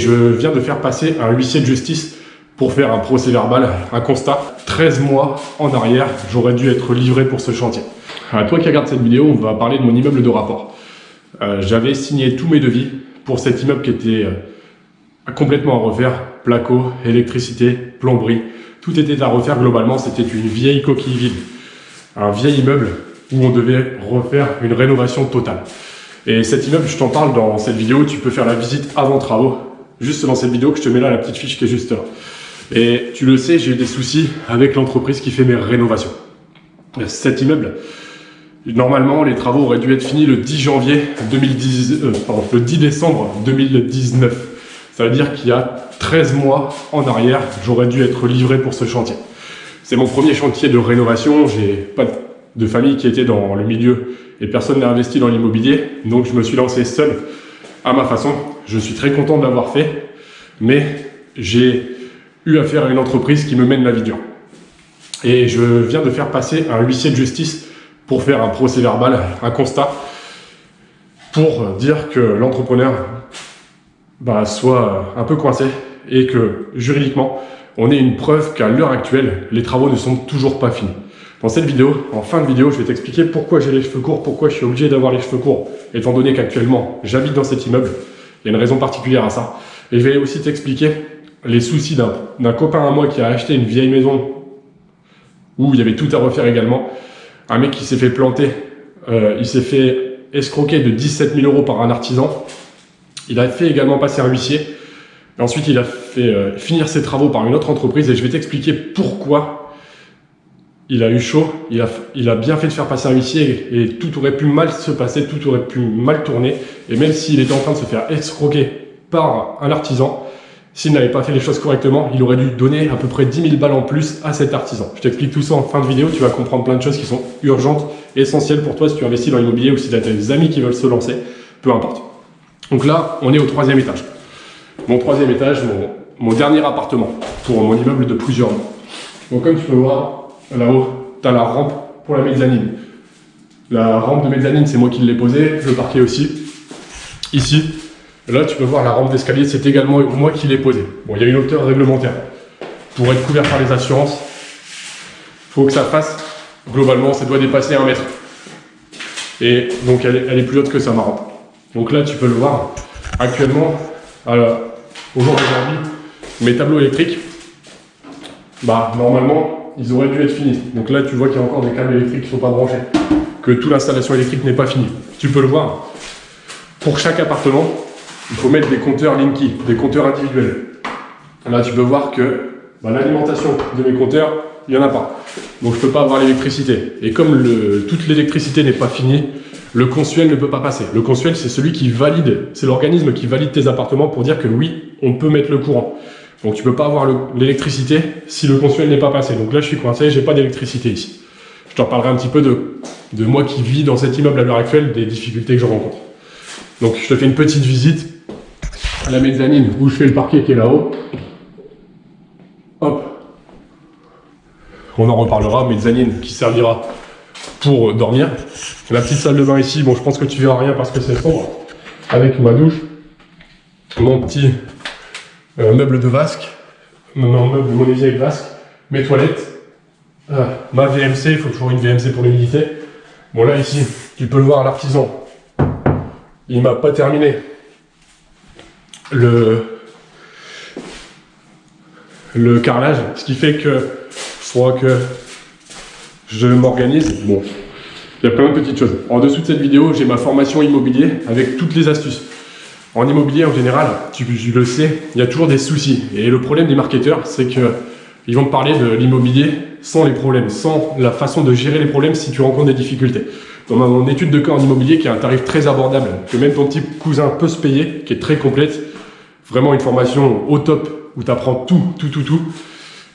Je viens de faire passer un huissier de justice pour faire un procès-verbal, un constat. 13 mois en arrière, j'aurais dû être livré pour ce chantier. À toi qui regardes cette vidéo, on va parler de mon immeuble de rapport. J'avais signé tous mes devis pour cet immeuble qui était complètement à refaire. Placo, électricité, plomberie, tout était à refaire globalement. C'était une vieille coquille vide. Un vieil immeuble où on devait refaire une rénovation totale. Et cet immeuble, je t'en parle dans cette vidéo, tu peux faire la visite avant travaux. Juste dans cette vidéo que je te mets là, la petite fiche qui est juste là. Et tu le sais, j'ai eu des soucis avec l'entreprise qui fait mes rénovations. Cet immeuble, normalement, les travaux auraient dû être finis le 10 janvier 2010, le 10 décembre 2019. Ça veut dire qu'il y a 13 mois en arrière, j'aurais dû être livré pour ce chantier. C'est mon premier chantier de rénovation. J'ai pas de famille qui était dans le milieu et personne n'a investi dans l'immobilier. Donc je me suis lancé seul à ma façon. Je suis très content de l'avoir fait, mais j'ai eu affaire à une entreprise qui me mène la vie dure. Et je viens de faire passer un huissier de justice pour faire un procès-verbal, un constat, pour dire que l'entrepreneur soit un peu coincé et que juridiquement, on ait une preuve qu'à l'heure actuelle, les travaux ne sont toujours pas finis. Dans cette vidéo, en fin de vidéo, je vais t'expliquer pourquoi j'ai les cheveux courts, pourquoi je suis obligé d'avoir les cheveux courts, étant donné qu'actuellement, j'habite dans cet immeuble. Il y a une raison particulière à ça. Et je vais aussi t'expliquer les soucis d'un copain à moi qui a acheté une vieille maison où il y avait tout à refaire également. Un mec qui s'est fait planter, il s'est fait escroquer de 17 000 € par un artisan. Il a fait également passer un huissier. Et ensuite, il a fait finir ses travaux par une autre entreprise. Et je vais t'expliquer pourquoi il a eu chaud. Il a bien fait de faire passer un huissier et tout aurait pu mal se passer, tout aurait pu mal tourner. Et même s'il était en train de se faire escroquer par un artisan, s'il n'avait pas fait les choses correctement, il aurait dû donner à peu près 10 000 balles en plus à cet artisan. Je t'explique tout ça en fin de vidéo. Tu vas comprendre plein de choses qui sont urgentes, essentielles pour toi si tu investis dans l'immobilier ou si tu as des amis qui veulent se lancer, peu importe. Donc là, on est au 3e étage. Mon 3e étage, mon dernier appartement pour mon immeuble de plusieurs mois. Donc comme tu peux voir, là-haut, tu as la rampe pour la mezzanine. La rampe de mezzanine, c'est moi qui l'ai posée, le parquet aussi. Ici, là, tu peux voir la rampe d'escalier, c'est également moi qui l'ai posée. Bon, il y a une hauteur réglementaire. Pour être couvert par les assurances, il faut que ça fasse, globalement, ça doit dépasser 1 mètre. Et donc, elle est plus haute que ça, ma rampe. Donc là, tu peux le voir, actuellement, au jour d'aujourd'hui, mes tableaux électriques, normalement, ils auraient dû être finis. Donc là, tu vois qu'il y a encore des câbles électriques qui ne sont pas branchés, que toute l'installation électrique n'est pas finie. Tu peux le voir, pour chaque appartement, il faut mettre des compteurs Linky, des compteurs individuels. Là, tu peux voir que l'alimentation de mes compteurs, il n'y en a pas. Donc, je ne peux pas avoir l'électricité. Et comme toute l'électricité n'est pas finie, le consuel ne peut pas passer. Le consuel, c'est celui qui valide, c'est l'organisme qui valide tes appartements pour dire que oui, on peut mettre le courant. Donc tu peux pas avoir l'électricité si le consuel n'est pas passé. Donc là, je suis coincé, j'ai pas d'électricité ici. Je t'en parlerai un petit peu de moi qui vis dans cet immeuble à l'heure actuelle, des difficultés que je rencontre. Donc je te fais une petite visite à la mezzanine où je fais le parquet qui est là-haut. Hop. On en reparlera, mezzanine qui servira pour dormir. La petite salle de bain ici, bon je pense que tu verras rien parce que c'est sombre, avec ma douche, mon petit meuble de vasque, mon vieille vasque, mes toilettes, ma VMC, il faut toujours une VMC pour l'humidité. Bon là ici, tu peux le voir, l'artisan, il m'a pas terminé le carrelage, ce qui fait que faudra que je m'organise. Bon. Il y a plein de petites choses. En dessous de cette vidéo, j'ai ma formation immobilier avec toutes les astuces. En immobilier, en général, je le sais, il y a toujours des soucis. Et le problème des marketeurs, c'est qu'ils vont te parler de l'immobilier sans les problèmes, sans la façon de gérer les problèmes si tu rencontres des difficultés. Dans mon étude de cas en immobilier, qui est un tarif très abordable, que même ton petit cousin peut se payer, qui est très complète, vraiment une formation au top, où tu apprends tout.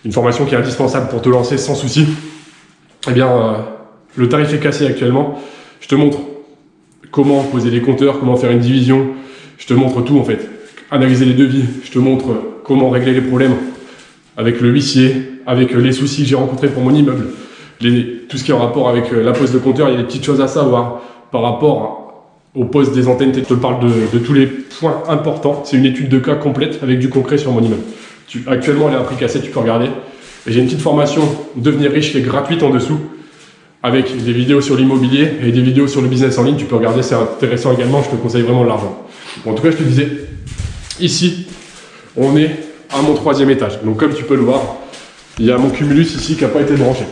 Une formation qui est indispensable pour te lancer sans souci. Eh bien, le tarif est cassé actuellement. Je te montre comment poser les compteurs, comment faire une division. Je te montre tout en fait. Analyser les devis. Je te montre comment régler les problèmes avec le huissier, avec les soucis que j'ai rencontrés pour mon immeuble. Tout ce qui est en rapport avec la pose de compteur, il y a des petites choses à savoir par rapport au poste des antennes. Je te parle de tous les points importants. C'est une étude de cas complète avec du concret sur mon immeuble. Actuellement, elle est à prix cassé, tu peux regarder. Et j'ai une petite formation Devenir riche qui est gratuite en dessous, avec des vidéos sur l'immobilier et des vidéos sur le business en ligne. Tu peux regarder, c'est intéressant également. Je te conseille vraiment de l'argent. Bon, en tout cas, je te disais, ici, on est à mon 3e étage. Donc, comme tu peux le voir, il y a mon cumulus ici qui n'a pas été branché.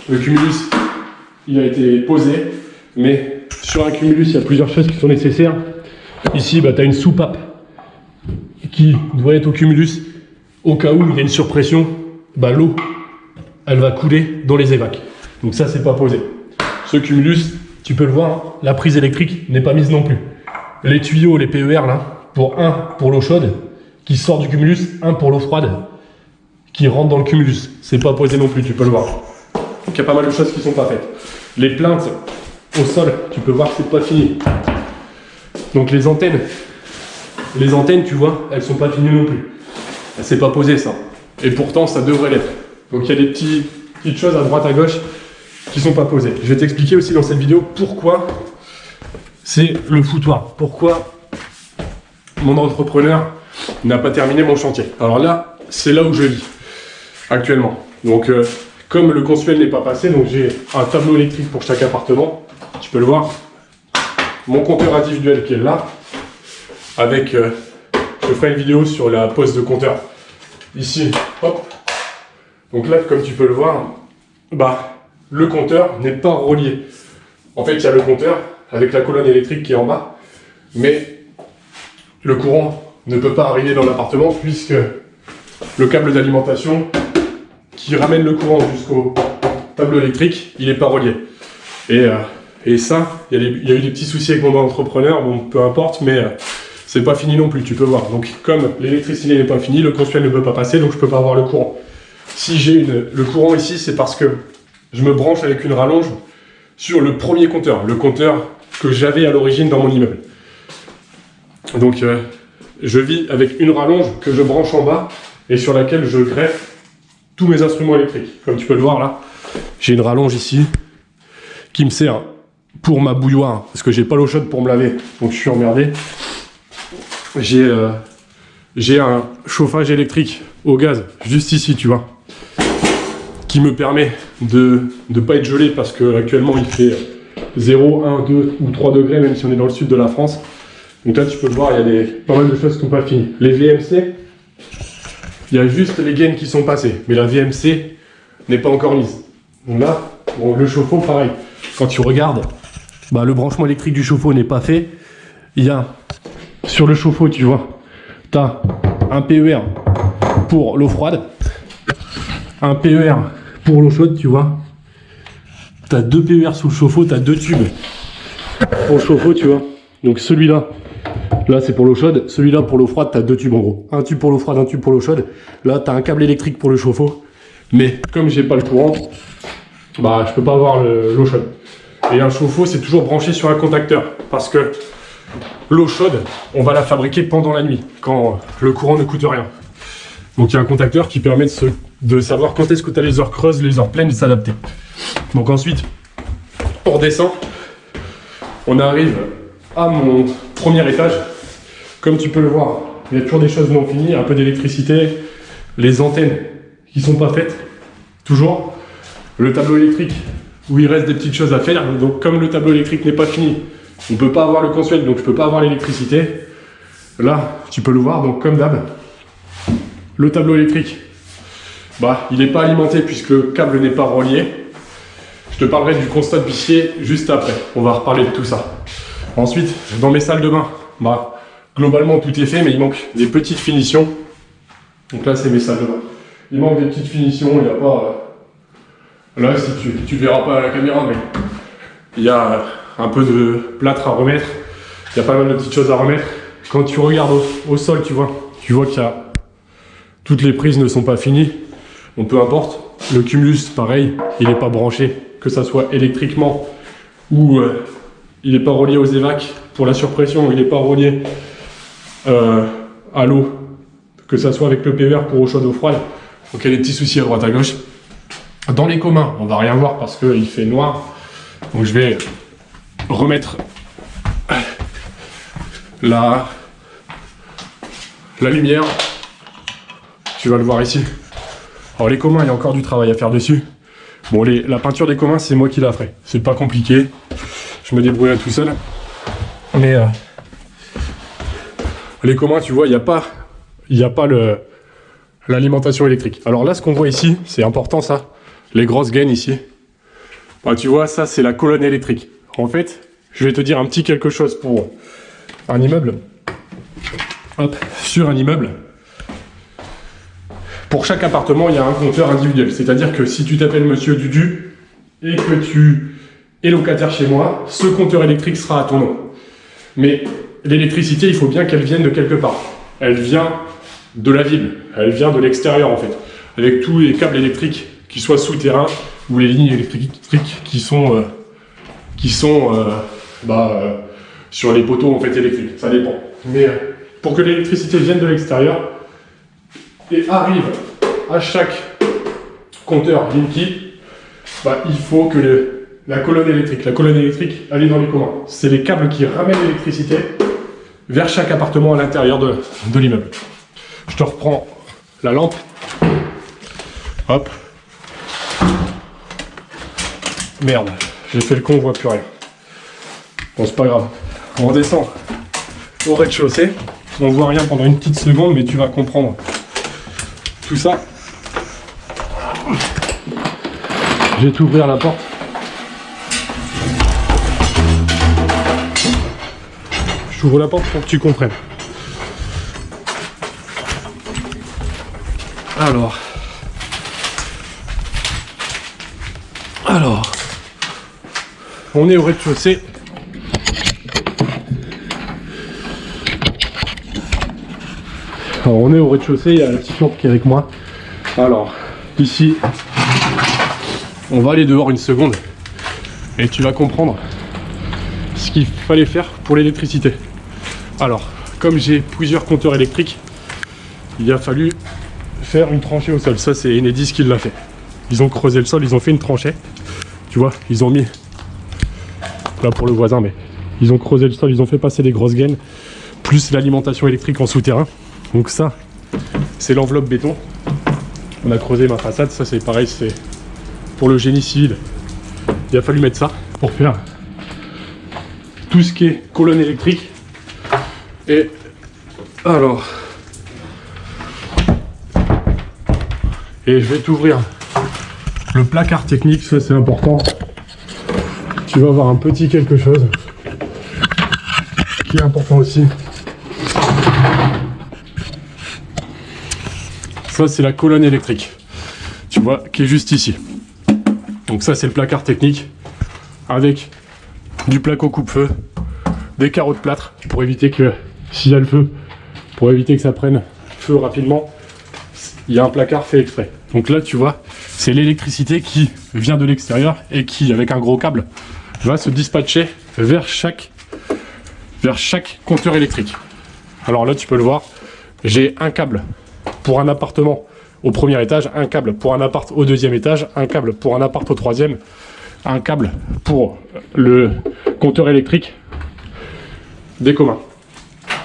Le cumulus, il a été posé, mais sur un cumulus, il y a plusieurs choses qui sont nécessaires. Ici, tu as une soupape qui doit être au cumulus. Au cas où il y a une surpression, l'eau, elle va couler dans les évacs. Donc ça, c'est pas posé. Ce cumulus, tu peux le voir, hein, la prise électrique n'est pas mise non plus. Les tuyaux, les PER, là, pour l'eau chaude, qui sort du cumulus, un pour l'eau froide, qui rentre dans le cumulus. C'est pas posé non plus, tu peux le voir. Donc il y a pas mal de choses qui sont pas faites. Les plaintes au sol, tu peux voir que c'est pas fini. Donc les antennes, tu vois, elles sont pas finies non plus. C'est pas posé ça. Et pourtant, ça devrait l'être. Donc il y a des petites choses à droite à gauche qui sont pas posées. Je vais t'expliquer aussi dans cette vidéo pourquoi c'est le foutoir. Pourquoi mon entrepreneur n'a pas terminé mon chantier. Alors là, c'est là où je vis actuellement. Donc comme le consuel n'est pas passé, donc j'ai un tableau électrique pour chaque appartement. Tu peux le voir. Mon compteur individuel qui est là. Avec, je ferai une vidéo sur la pose de compteur. Ici, hop. Donc là, comme tu peux le voir, le compteur n'est pas relié. En fait, il y a le compteur avec la colonne électrique qui est en bas, mais le courant ne peut pas arriver dans l'appartement puisque le câble d'alimentation qui ramène le courant jusqu'au tableau électrique, il n'est pas relié. Et ça, il y a eu des petits soucis avec mon entrepreneur, bon, peu importe, mais c'est pas fini non plus, tu peux voir. Donc, comme l'électricité n'est pas finie, le consuel ne peut pas passer, donc je peux pas avoir le courant. Si j'ai le courant ici, c'est parce que je me branche avec une rallonge sur le premier compteur, le compteur que j'avais à l'origine dans mon immeuble. Donc, je vis avec une rallonge que je branche en bas et sur laquelle je greffe tous mes instruments électriques. Comme tu peux le voir là, j'ai une rallonge ici qui me sert pour ma bouilloire parce que j'ai pas l'eau chaude pour me laver, donc je suis emmerdé. J'ai un chauffage électrique au gaz juste ici, tu vois, qui me permet de ne pas être gelé parce qu'actuellement il fait 0, 1, 2 ou 3 degrés, même si on est dans le sud de la France. Donc là, tu peux le voir, il y a pas mal de choses qui sont pas finies. Les VMC, il y a juste les gaines qui sont passées, mais la VMC n'est pas encore mise. Donc là, bon, le chauffe-eau, pareil. Quand tu regardes, le branchement électrique du chauffe-eau n'est pas fait. Il y a, sur le chauffe-eau, tu vois, tu as un PER pour l'eau froide, un PER pour l'eau chaude, tu vois. Tu as 2 PER sous le chauffe-eau, tu as 2 tubes pour le chauffe-eau, tu vois. Donc celui-là, là c'est pour l'eau chaude, celui-là pour l'eau froide, tu as 2 tubes en gros. Un tube pour l'eau froide, un tube pour l'eau chaude. Là, tu as un câble électrique pour le chauffe-eau. Mais comme j'ai pas le courant, je peux pas avoir l'eau chaude. Et un chauffe-eau, c'est toujours branché sur un contacteur. Parce que l'eau chaude, on va la fabriquer pendant la nuit, quand le courant ne coûte rien. Donc il y a un contacteur qui permet de savoir quand est-ce que tu as les heures creuses, les heures pleines, et de s'adapter. Donc ensuite, on redescend. On arrive à mon premier étage. Comme tu peux le voir, il y a toujours des choses non finies, un peu d'électricité, les antennes qui sont pas faites, toujours. Le tableau électrique, où il reste des petites choses à faire. Donc comme le tableau électrique n'est pas fini, on ne peut pas avoir le consuel, donc je ne peux pas avoir l'électricité. Là, tu peux le voir, donc comme d'hab, le tableau électrique, il n'est pas alimenté puisque le câble n'est pas relié. Je te parlerai du constat de bissier juste après. On va reparler de tout ça. Ensuite, dans mes salles de bain, globalement tout est fait, mais il manque des petites finitions. Donc là, c'est mes salles de bain. Il manque des petites finitions, il n'y a pas... Là, si tu ne verras pas à la caméra, mais il y a un peu de plâtre à remettre. Il y a pas mal de petites choses à remettre. Quand tu regardes au sol, tu vois qu'il y a... Toutes les prises ne sont pas finies. Bon, peu importe. Le cumulus, pareil, il n'est pas branché, que ça soit électriquement ou il n'est pas relié aux évacs pour la surpression, il n'est pas relié à l'eau, que ça soit avec le PER pour eau chaude ou froide. Donc il y a des petits soucis à droite à gauche. Dans les communs, on va rien voir parce qu'il fait noir. Donc je vais remettre la lumière, tu vas le voir ici. Alors les communs, il y a encore du travail à faire dessus. Bon, la peinture des communs, c'est moi qui la ferai. C'est pas compliqué. Je me débrouille tout seul. Mais les communs, tu vois, il n'y a pas l'alimentation électrique. Alors là, ce qu'on voit ici, c'est important ça. Les grosses gaines ici. Bah, tu vois, ça, c'est la colonne électrique. En fait, je vais te dire un petit quelque chose pour un immeuble. Hop, sur un immeuble. Pour chaque appartement, il y a un compteur individuel. C'est-à-dire que si tu t'appelles Monsieur Dudu et que tu es locataire chez moi, ce compteur électrique sera à ton nom. Mais l'électricité, il faut bien qu'elle vienne de quelque part. Elle vient de la ville, elle vient de l'extérieur en fait. Avec tous les câbles électriques qui soient souterrains ou les lignes électriques qui sont sur les poteaux en fait électriques. Ça dépend. Mais pour que l'électricité vienne de l'extérieur et arrive à chaque compteur Linky, il faut que la colonne électrique, elle est dans les communs. C'est les câbles qui ramènent l'électricité vers chaque appartement à l'intérieur de l'immeuble. Je te reprends la lampe. Hop. Merde, j'ai fait le con, on voit plus rien. Bon, c'est pas grave. On redescend au rez-de-chaussée. On voit rien pendant une petite seconde, mais tu vas comprendre tout ça. Je vais t'ouvrir la porte. Je t'ouvre la porte pour que tu comprennes. Alors, on est au rez-de-chaussée. Alors, on est au rez-de-chaussée, il y a la petite lampe qui est avec moi. Alors, ici, on va aller dehors une seconde et tu vas comprendre ce qu'il fallait faire pour l'électricité. Alors, comme j'ai plusieurs compteurs électriques, il a fallu faire une tranchée au sol. Ça, c'est Enedis qui l'a fait. Ils ont creusé le sol, ils ont fait une tranchée. Tu vois, ils ont mis, là pour le voisin, mais ils ont creusé le sol, ils ont fait passer des grosses gaines, plus l'alimentation électrique en souterrain. Donc ça, c'est l'enveloppe béton. On a creusé ma façade, ça c'est pareil, c'est pour le génie civil. Il a fallu mettre ça pour faire tout ce qui est colonne électrique. Et alors, et je vais t'ouvrir le placard technique, ça c'est important. Tu vas voir un petit quelque chose qui est important aussi. Ça c'est la colonne électrique, tu vois, qui est juste ici. Donc ça c'est le placard technique avec du placo coupe-feu, des carreaux de plâtre pour éviter que, s'il y a le feu, pour éviter que ça prenne feu rapidement, il y a un placard fait exprès. Donc là tu vois, c'est l'électricité qui vient de l'extérieur et qui, avec un gros câble, va se dispatcher vers chaque compteur électrique. Alors là tu peux le voir, j'ai un câble pour un appartement au premier étage, un câble pour un appart au deuxième étage, un câble pour un appart au troisième, un câble pour le compteur électrique des communs.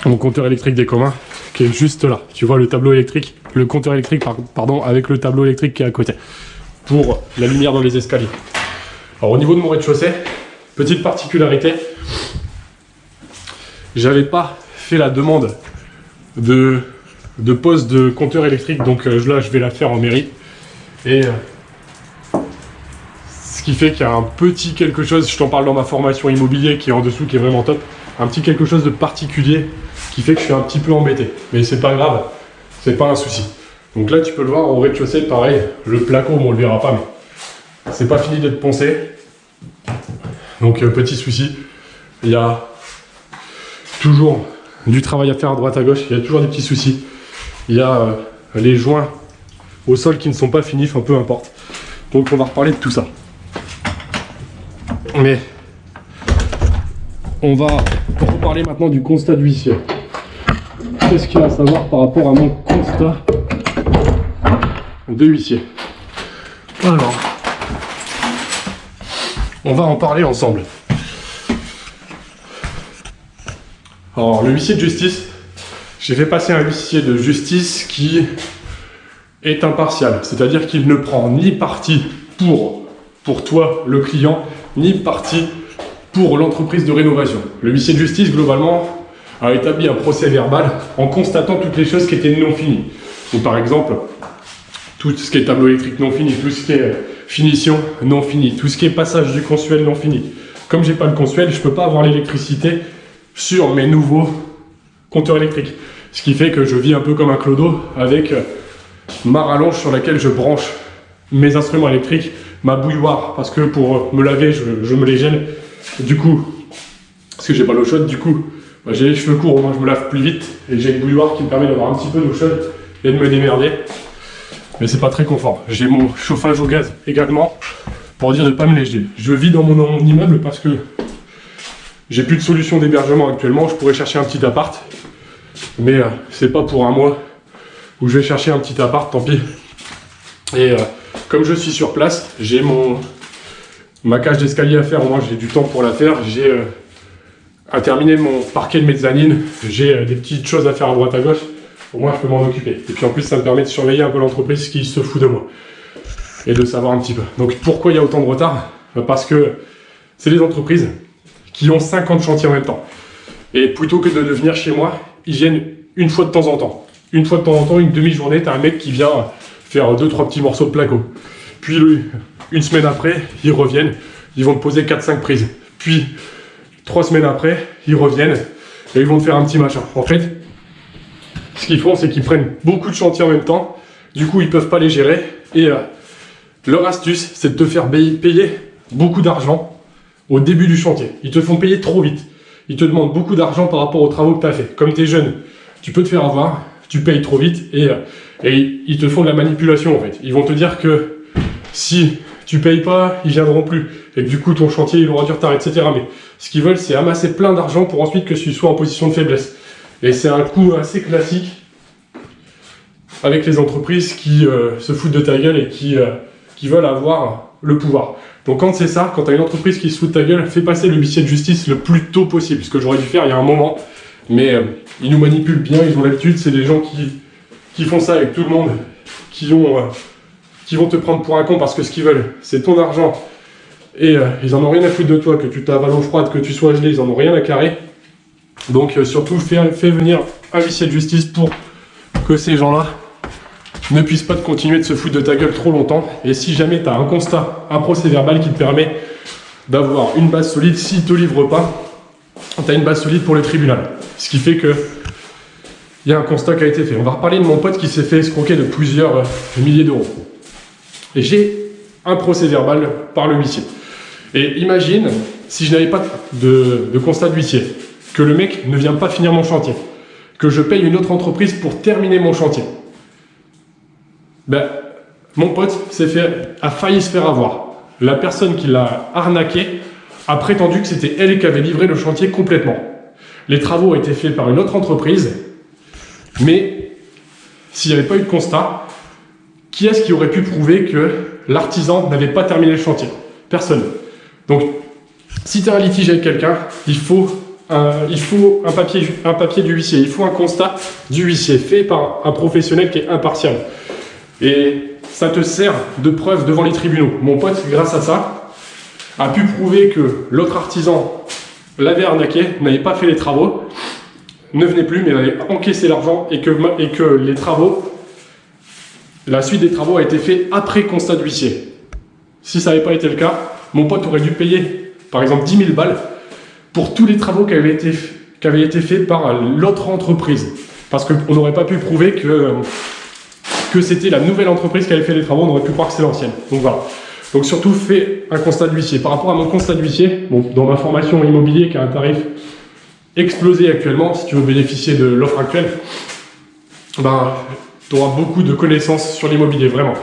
Mon compteur électrique des communs qui est juste là. Tu vois le tableau électrique, le compteur électrique pardon, avec le tableau électrique qui est à côté pour la lumière dans les escaliers. Alors au niveau de mon rez-de-chaussée, petite particularité, j'avais pas fait la demande de pose de compteur électrique, donc là je vais la faire en mairie. Et ce qui fait qu'il y a un petit quelque chose, je t'en parle dans ma formation immobilier qui est en dessous, qui est vraiment top, un petit quelque chose de particulier qui fait que je suis un petit peu embêté. Mais c'est pas grave, c'est pas un souci. Donc là tu peux le voir au rez-de-chaussée, pareil, le placo, on le verra pas, mais c'est pas fini d'être poncé. Donc petit souci, il y a toujours du travail à faire à droite à gauche, il y a toujours des petits soucis. Il y a les joints au sol qui ne sont pas finis, enfin peu importe. Donc on va reparler de tout ça. Mais on va reparler maintenant du constat d'huissier. Qu'est-ce qu'il y a à savoir par rapport à mon constat de huissier? Alors, on va en parler ensemble. Alors, le huissier de justice, j'ai fait passer un huissier de justice qui est impartial, c'est-à-dire qu'il ne prend ni parti pour toi, le client, ni parti pour l'entreprise de rénovation. Le huissier de justice, globalement, a établi un procès verbal en constatant toutes les choses qui étaient non finies. Donc, par exemple, tout ce qui est tableau électrique non fini, tout ce qui est finition non fini, tout ce qui est passage du consuel non fini. Comme j'ai pas le consuel, je peux pas avoir l'électricité sur mes nouveaux compteurs électriques. Ce qui fait que je vis un peu comme un clodo avec ma rallonge sur laquelle je branche mes instruments électriques, ma bouilloire, parce que pour me laver, je me les gèle. Du coup, parce que j'ai pas l'eau chaude, du coup, j'ai les cheveux courts, au moins je me lave plus vite, et j'ai une bouilloire qui me permet d'avoir un petit peu d'eau chaude et de me démerder. Mais c'est pas très confort. J'ai mon chauffage au gaz également, pour dire de pas me léger. Je vis dans mon immeuble parce que j'ai plus de solution d'hébergement actuellement, je pourrais chercher un petit appart, mais c'est pas pour un mois où je vais chercher un petit appart, tant pis. Et comme je suis sur place, j'ai ma cage d'escalier à faire, au moins j'ai du temps pour la faire, j'ai à terminer mon parquet de mezzanine, j'ai des petites choses à faire à droite à gauche, au moins je peux m'en occuper. Et puis en plus ça me permet de surveiller un peu l'entreprise qui se fout de moi. Et de savoir un petit peu. Donc pourquoi il y a autant de retard? Parce que c'est des entreprises qui ont 50 chantiers en même temps. Et plutôt que de venir chez moi, ils viennent une fois de temps en temps. Une fois de temps en temps, une demi-journée, t'as un mec qui vient faire 2-3 petits morceaux de placo. Puis une semaine après, ils reviennent, ils vont te poser 4-5 prises. Puis 3 semaines après, ils reviennent et ils vont te faire un petit machin. En fait, ce qu'ils font, c'est qu'ils prennent beaucoup de chantiers en même temps. Du coup, ils peuvent pas les gérer. Et leur astuce, c'est de te faire payer beaucoup d'argent au début du chantier. Ils te font payer trop vite. Ils te demandent beaucoup d'argent par rapport aux travaux que tu as fait. Comme tu es jeune, tu peux te faire avoir, tu payes trop vite et ils te font de la manipulation en fait. Ils vont te dire que si tu payes pas, ils viendront plus. Et que du coup, ton chantier, il aura du retard, etc. Mais ce qu'ils veulent, c'est amasser plein d'argent pour ensuite que tu sois en position de faiblesse. Et c'est un coup assez classique avec les entreprises qui se foutent de ta gueule et qui veulent avoir le pouvoir. Donc quand c'est ça, quand tu as une entreprise qui se fout de ta gueule, fais passer le huissier de justice le plus tôt possible, ce que j'aurais dû faire il y a un moment, mais ils nous manipulent bien, ils ont l'habitude, c'est des gens qui font ça avec tout le monde, qui vont te prendre pour un con parce que ce qu'ils veulent, c'est ton argent, et ils en ont rien à foutre de toi, que tu t'avales l'eau froide, que tu sois gelé, ils en ont rien à carrer. Donc surtout, fais venir un huissier de justice pour que ces gens-là ne puissent pas continuer de se foutre de ta gueule trop longtemps. Et si jamais tu as un constat, un procès verbal qui te permet d'avoir une base solide, s'il ne te livre pas, tu as une base solide pour le tribunal. Ce qui fait que il y a un constat qui a été fait. On va reparler de mon pote qui s'est fait escroquer de plusieurs milliers d'euros. Et j'ai un procès verbal par le huissier. Et imagine si je n'avais pas de constat de huissier, que le mec ne vient pas finir mon chantier, que je paye une autre entreprise pour terminer mon chantier. Ben, mon pote a failli se faire avoir. La personne qui l'a arnaqué a prétendu que c'était elle qui avait livré le chantier complètement. Les travaux ont été faits par une autre entreprise, mais s'il n'y avait pas eu de constat, qui est-ce qui aurait pu prouver que l'artisan n'avait pas terminé le chantier? Personne. Donc, si tu as un litige avec quelqu'un, il faut un papier du huissier, il faut un constat du huissier fait par un professionnel qui est impartial. Et ça te sert de preuve devant les tribunaux. Mon pote, grâce à ça, a pu prouver que l'autre artisan l'avait arnaqué, n'avait pas fait les travaux, ne venait plus, mais avait encaissé l'argent et que les travaux, la suite des travaux a été faite après constat d'huissier. Si ça n'avait pas été le cas, mon pote aurait dû payer, par exemple, 10 000 balles pour tous les travaux qui avaient été faits par l'autre entreprise. Parce qu'on n'aurait pas pu prouver que c'était la nouvelle entreprise qui avait fait les travaux, on aurait pu croire que c'est l'ancienne. Donc voilà. Donc surtout, fais un constat d'huissier. Par rapport à mon constat d'huissier, bon, dans ma formation immobilier qui a un tarif explosé actuellement, si tu veux bénéficier de l'offre actuelle, ben, tu auras beaucoup de connaissances sur l'immobilier, vraiment.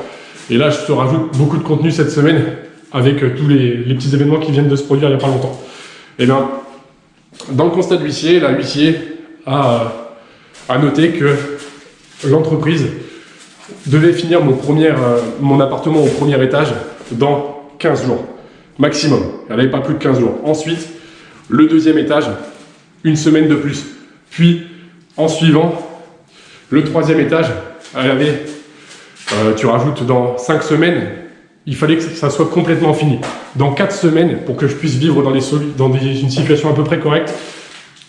Et là, je te rajoute beaucoup de contenu cette semaine avec tous les petits événements qui viennent de se produire il n'y a pas longtemps. Et bien, dans le constat d'huissier, l'huissier a noté que l'entreprise devait finir mon appartement au premier étage dans 15 jours, maximum. Elle n'avait pas plus de 15 jours. Ensuite, le deuxième étage, une semaine de plus. Puis, en suivant, le 3e étage, tu rajoutes dans 5 semaines, il fallait que ça soit complètement fini. Dans 4 semaines, pour que je puisse vivre dans une situation à peu près correcte,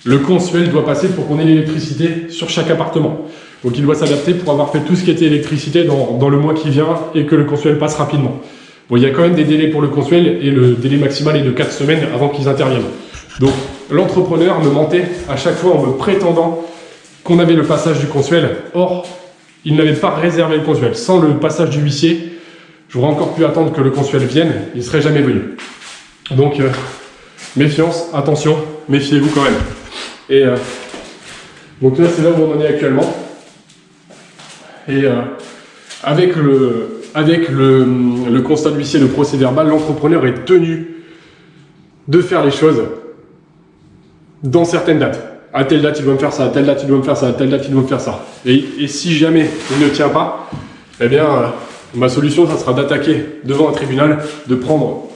le consuel doit passer pour qu'on ait l'électricité sur chaque appartement. Donc il doit s'adapter pour avoir fait tout ce qui était électricité dans le mois qui vient et que le consuel passe rapidement. Bon, il y a quand même des délais pour le consuel et le délai maximal est de 4 semaines avant qu'ils interviennent. Donc l'entrepreneur me mentait à chaque fois en me prétendant qu'on avait le passage du consuel. Or, il n'avait pas réservé le consuel. Sans le passage du huissier, j'aurais encore pu attendre que le consuel vienne, il ne serait jamais venu. Donc, méfiance, attention, méfiez-vous quand même. Et donc là, c'est là où on en est actuellement. Et avec le constat de l'huissier, le procès verbal, l'entrepreneur est tenu de faire les choses dans certaines dates. À telle date, il doit me faire ça, à telle date, il doit me faire ça, à telle date, il doit me faire ça. Et si jamais il ne tient pas, eh bien, ma solution, ça sera d'attaquer devant un tribunal, de prendre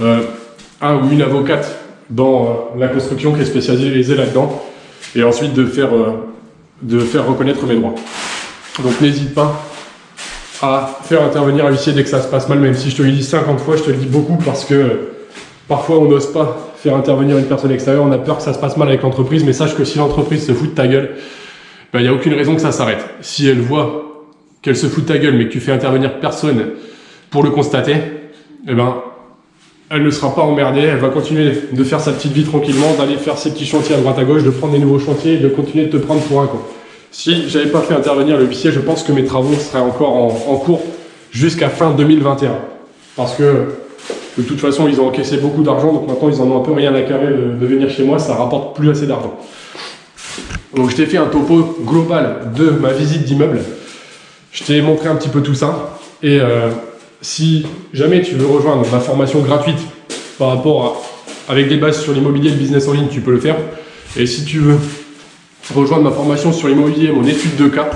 un ou une avocate dans la construction qui est spécialisée là-dedans, et ensuite de faire reconnaître mes droits. Donc n'hésite pas à faire intervenir un huissier dès que ça se passe mal, même si je te le dis 50 fois, je te le dis beaucoup parce que parfois on n'ose pas faire intervenir une personne extérieure, on a peur que ça se passe mal avec l'entreprise, mais sache que si l'entreprise se fout de ta gueule, il n'y a aucune raison que ça s'arrête. Si elle voit qu'elle se fout de ta gueule, mais que tu fais intervenir personne pour le constater, eh ben, elle ne sera pas emmerdée, elle va continuer de faire sa petite vie tranquillement, d'aller faire ses petits chantiers à droite à gauche, de prendre des nouveaux chantiers et de continuer de te prendre pour un con. Si j'avais pas fait intervenir le huissier, je pense que mes travaux seraient encore en cours jusqu'à fin 2021. Parce que de toute façon, ils ont encaissé beaucoup d'argent, donc maintenant ils en ont un peu rien à carrer de venir chez moi, ça rapporte plus assez d'argent. Donc je t'ai fait un topo global de ma visite d'immeuble. Je t'ai montré un petit peu tout ça. Et si jamais tu veux rejoindre ma formation gratuite par rapport avec des bases sur l'immobilier et le business en ligne, tu peux le faire. Et si tu veux rejoindre ma formation sur l'immobilier, mon étude de cas,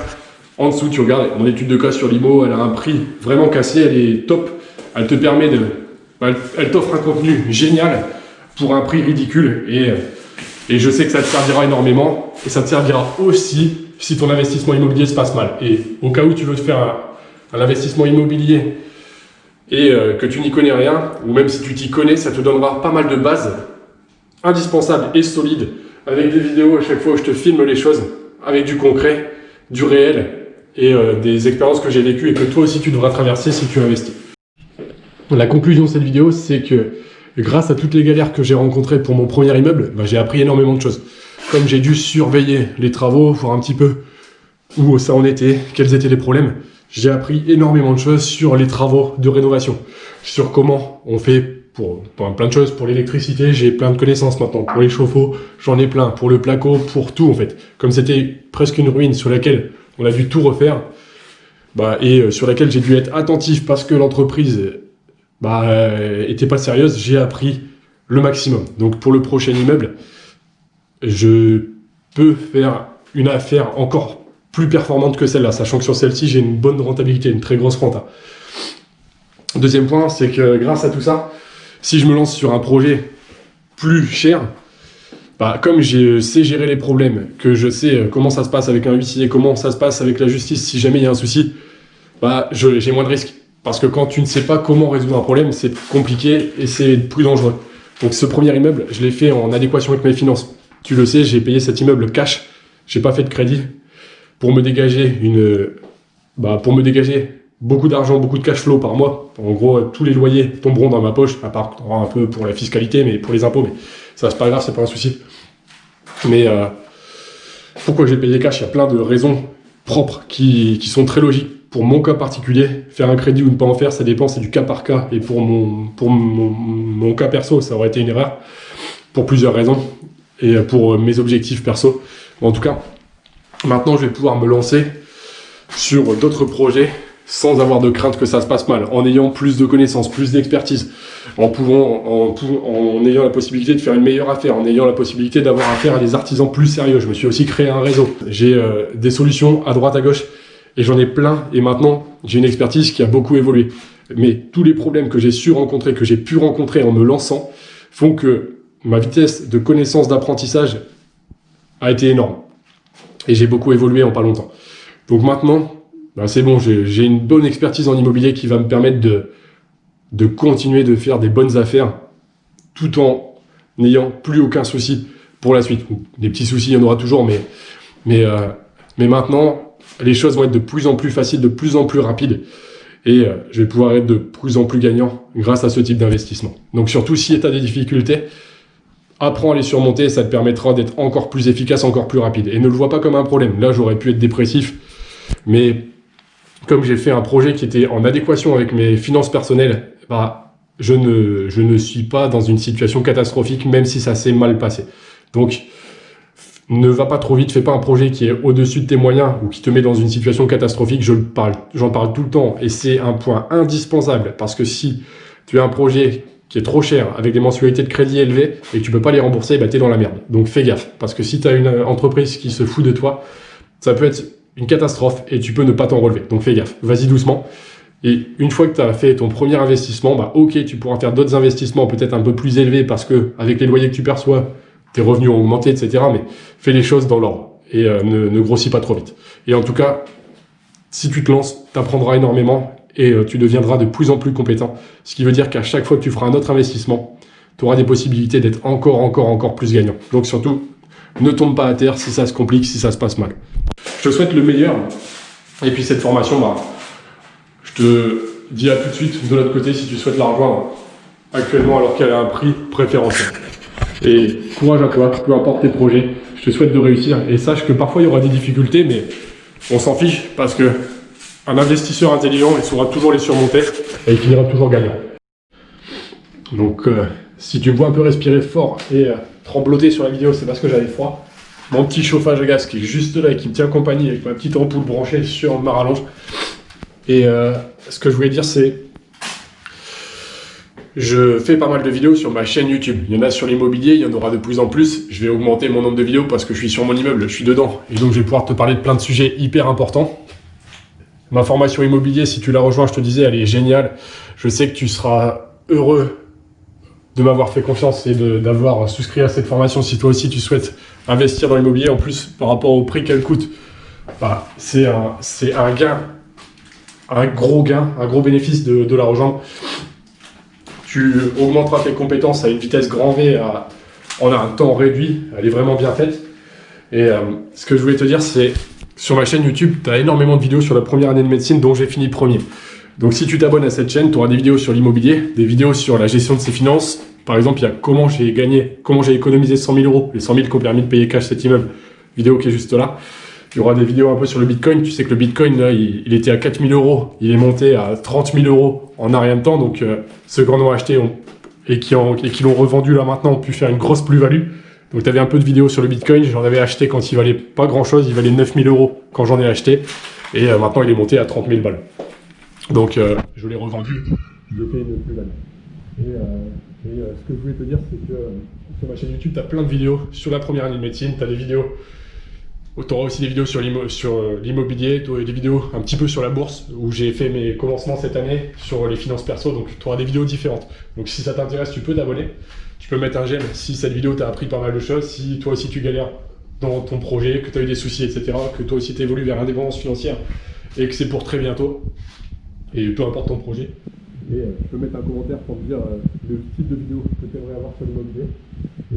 en dessous tu regardes, mon étude de cas sur l'IMO, elle a un prix vraiment cassé, elle est top. Elle te permet elle t'offre un contenu génial pour un prix ridicule et je sais que ça te servira énormément et ça te servira aussi si ton investissement immobilier se passe mal. Et au cas où tu veux te faire un investissement immobilier et que tu n'y connais rien, ou même si tu t'y connais, ça te donnera pas mal de bases indispensables et solides avec des vidéos à chaque fois où je te filme les choses avec du concret, du réel et des expériences que j'ai vécues et que toi aussi tu devras traverser si tu investis. La conclusion de cette vidéo, c'est que grâce à toutes les galères que j'ai rencontrées pour mon premier immeuble, j'ai appris énormément de choses. Comme j'ai dû surveiller les travaux, voir un petit peu où ça en était, quels étaient les problèmes, j'ai appris énormément de choses sur les travaux de rénovation, sur comment on fait pour plein de choses, pour l'électricité, j'ai plein de connaissances maintenant, pour les chauffe-eau, j'en ai plein, pour le placo, pour tout en fait. Comme c'était presque une ruine sur laquelle on a dû tout refaire, et sur laquelle j'ai dû être attentif parce que l'entreprise était pas sérieuse, j'ai appris le maximum. Donc pour le prochain immeuble, je peux faire une affaire encore plus performante que celle-là, sachant que sur celle-ci, j'ai une bonne rentabilité, une très grosse renta. Deuxième point, c'est que grâce à tout ça, si je me lance sur un projet plus cher, comme je sais gérer les problèmes, que je sais comment ça se passe avec un huissier, comment ça se passe avec la justice, si jamais il y a un souci, j'ai moins de risques. Parce que quand tu ne sais pas comment résoudre un problème, c'est compliqué et c'est plus dangereux. Donc ce premier immeuble, je l'ai fait en adéquation avec mes finances. Tu le sais, j'ai payé cet immeuble cash, j'ai pas fait de crédit pour me dégager beaucoup d'argent, beaucoup de cash flow par mois. En gros, tous les loyers tomberont dans ma poche, à part un peu pour la fiscalité, mais pour les impôts, mais ça c'est pas grave, c'est pas un souci. Mais pourquoi j'ai payé cash? Il y a plein de raisons propres qui sont très logiques. Pour mon cas particulier, faire un crédit ou ne pas en faire, ça dépend, c'est du cas par cas. Et pour mon cas perso, ça aurait été une erreur pour plusieurs raisons et pour mes objectifs perso. En tout cas, maintenant, je vais pouvoir me lancer sur d'autres projets sans avoir de crainte que ça se passe mal, en ayant plus de connaissances, plus d'expertise, en ayant la possibilité de faire une meilleure affaire, en ayant la possibilité d'avoir affaire à des artisans plus sérieux. Je me suis aussi créé un réseau. J'ai des solutions à droite, à gauche. Et j'en ai plein, et maintenant, j'ai une expertise qui a beaucoup évolué. Mais tous les problèmes que j'ai que j'ai pu rencontrer en me lançant, font que ma vitesse de connaissance d'apprentissage a été énorme. Et j'ai beaucoup évolué en pas longtemps. Donc maintenant, ben c'est bon, j'ai une bonne expertise en immobilier qui va me permettre de continuer de faire des bonnes affaires tout en n'ayant plus aucun souci pour la suite. Des petits soucis, il y en aura toujours, mais maintenant, les choses vont être de plus en plus faciles, de plus en plus rapides. Et je vais pouvoir être de plus en plus gagnant grâce à ce type d'investissement. Donc surtout, si tu as des difficultés, apprends à les surmonter, ça te permettra d'être encore plus efficace, encore plus rapide. Et ne le vois pas comme un problème. Là, j'aurais pu être dépressif, mais comme j'ai fait un projet qui était en adéquation avec mes finances personnelles, bah, je ne suis pas dans une situation catastrophique, même si ça s'est mal passé. Donc, ne va pas trop vite, fais pas un projet qui est au-dessus de tes moyens ou qui te met dans une situation catastrophique, j'en parle tout le temps et c'est un point indispensable parce que si tu as un projet qui est trop cher avec des mensualités de crédit élevées et que tu peux pas les rembourser, bah, tu es dans la merde. Donc fais gaffe parce que si tu as une entreprise qui se fout de toi, ça peut être une catastrophe et tu peux ne pas t'en relever. Donc fais gaffe, vas-y doucement. Et une fois que tu as fait ton premier investissement, bah, ok, tu pourras faire d'autres investissements peut-être un peu plus élevés parce que avec les loyers que tu perçois, tes revenus ont augmenté, etc. Mais fais les choses dans l'ordre et ne grossis pas trop vite. Et en tout cas, si tu te lances, tu apprendras énormément et tu deviendras de plus en plus compétent. Ce qui veut dire qu'à chaque fois que tu feras un autre investissement, tu auras des possibilités d'être encore plus gagnant. Donc surtout, ne tombe pas à terre si ça se complique, si ça se passe mal. Je te souhaite le meilleur. Et puis cette formation, bah, je te dis à tout de suite de l'autre côté si tu souhaites la rejoindre actuellement alors qu'elle a un prix préférentiel. Et courage à toi, peu importe tes projets, je te souhaite de réussir et sache que parfois il y aura des difficultés, mais on s'en fiche parce que un investisseur intelligent, il saura toujours les surmonter et il finira toujours gagnant. Donc si tu me vois un peu respirer fort et trembloter sur la vidéo, c'est parce que j'avais froid. Mon petit chauffage à gaz qui est juste là et qui me tient compagnie avec ma petite ampoule branchée sur ma rallonge. Et ce que je voulais dire, c'est je fais pas mal de vidéos sur ma chaîne YouTube. Il y en a sur l'immobilier, il y en aura de plus en plus. Je vais augmenter mon nombre de vidéos parce que je suis sur mon immeuble, je suis dedans. Et donc je vais pouvoir te parler de plein de sujets hyper importants. Ma formation immobilier, si tu la rejoins, je te disais, elle est géniale. Je sais que tu seras heureux de m'avoir fait confiance et d'avoir souscrit à cette formation si toi aussi tu souhaites investir dans l'immobilier. En plus, par rapport au prix qu'elle coûte, bah, c'est un gain, un gros bénéfice de la rejoindre. Tu augmenteras tes compétences à une vitesse grand V en un temps réduit. Elle est vraiment bien faite. Et ce que je voulais te dire, c'est sur ma chaîne YouTube, tu as énormément de vidéos sur la première année de médecine dont j'ai fini premier. Donc si tu t'abonnes à cette chaîne, tu auras des vidéos sur l'immobilier, des vidéos sur la gestion de ses finances. Par exemple, il y a comment j'ai économisé 100 000 euros, les 100 000 qui ont permis de payer cash cet immeuble. Vidéo qui est juste là. Il y aura des vidéos un peu sur le Bitcoin. Tu sais que le Bitcoin, là, il était à 4 000 euros. Il est monté à 30 000 euros en un rien de temps. Donc, ceux qui en ont acheté et qui l'ont revendu là maintenant ont pu faire une grosse plus-value. Donc, tu avais un peu de vidéos sur le Bitcoin. J'en avais acheté quand il valait pas grand-chose. Il valait 9 000 euros quand j'en ai acheté. Et maintenant, il est monté à 30 000 balles. Donc, je l'ai revendu. Je fais une plus-value. Et ce que je voulais te dire, c'est que sur ma chaîne YouTube, tu as plein de vidéos sur la première année de médecine. Tu as des vidéos. Tu auras aussi des vidéos sur l'immobilier, tu auras des vidéos un petit peu sur la bourse, où j'ai fait mes commencements cette année sur les finances perso, donc tu auras des vidéos différentes. Donc si ça t'intéresse, tu peux t'abonner, tu peux mettre un j'aime si cette vidéo t'a appris pas mal de choses, si toi aussi tu galères dans ton projet, que tu as eu des soucis, etc., que toi aussi tu évolues vers l'indépendance financière, et que c'est pour très bientôt, et peu importe ton projet. Et tu peux mettre un commentaire pour me dire le type de vidéo que tu aimerais avoir sur l'immobilier.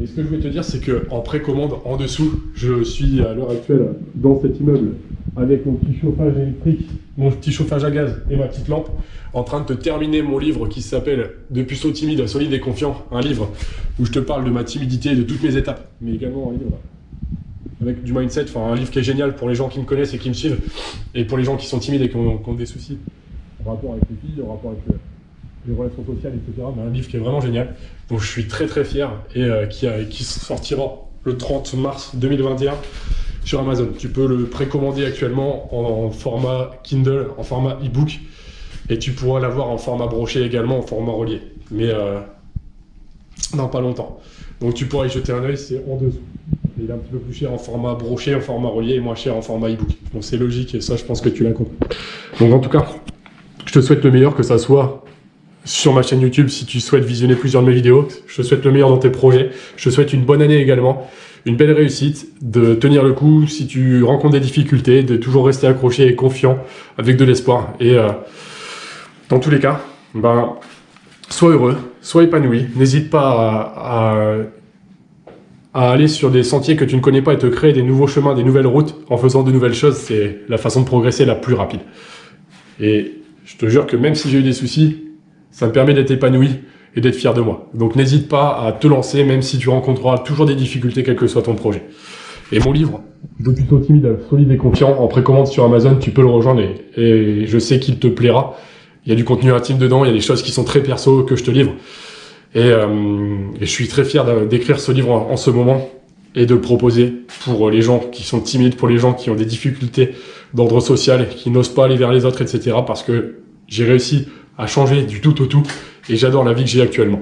Et ce que je voulais te dire, c'est qu'en précommande, en dessous, je suis à l'heure actuelle dans cet immeuble avec mon petit chauffage électrique, mon petit chauffage à gaz et ma petite lampe, en train de te terminer mon livre qui s'appelle « De puceau timide à solide et confiant », un livre où je te parle de ma timidité et de toutes mes étapes, mais également un livre avec du mindset, enfin un livre qui est génial pour les gens qui me connaissent et qui me suivent, et pour les gens qui sont timides et qui ont des soucis en rapport avec les filles, en rapport avec les relations sociales, etc. Mais un livre qui est vraiment génial, dont je suis très fier et qui sortira le 30 mars 2021 sur Amazon. Tu peux le précommander actuellement en format Kindle, en format e-book, et tu pourras l'avoir en format broché également, en format relié. Mais dans pas longtemps. Donc tu pourras y jeter un œil, c'est en dessous. Il est un petit peu plus cher en format broché, en format relié, et moins cher en format e-book. Donc c'est logique, et ça je pense que tu l'as compris. Donc en tout cas, je te souhaite le meilleur, que ça soit sur ma chaîne YouTube si tu souhaites visionner plusieurs de mes vidéos. Je te souhaite le meilleur dans tes projets. Je te souhaite une bonne année également. une belle réussite, de tenir le coup si tu rencontres des difficultés, de toujours rester accroché et confiant avec de l'espoir. Et dans tous les cas, sois heureux, sois épanoui, n'hésite pas à aller sur des sentiers que tu ne connais pas et te créer des nouveaux chemins, des nouvelles routes en faisant de nouvelles choses. C'est la façon de progresser la plus rapide. Et je te jure que même si j'ai eu des soucis, ça me permet d'être épanoui et d'être fier de moi. Donc n'hésite pas à te lancer, même si tu rencontreras toujours des difficultés, quel que soit ton projet. Et mon livre, de plutôt timide, solide et confiant, en précommande sur Amazon, tu peux le rejoindre et je sais qu'il te plaira. Il y a du contenu intime dedans, il y a des choses qui sont très perso que je te livre. Et je suis très fier d'écrire ce livre en ce moment et de le proposer pour les gens qui sont timides, pour les gens qui ont des difficultés d'ordre social, qui n'osent pas aller vers les autres, etc. Parce que j'ai réussi à changer du tout au tout et j'adore la vie que j'ai actuellement.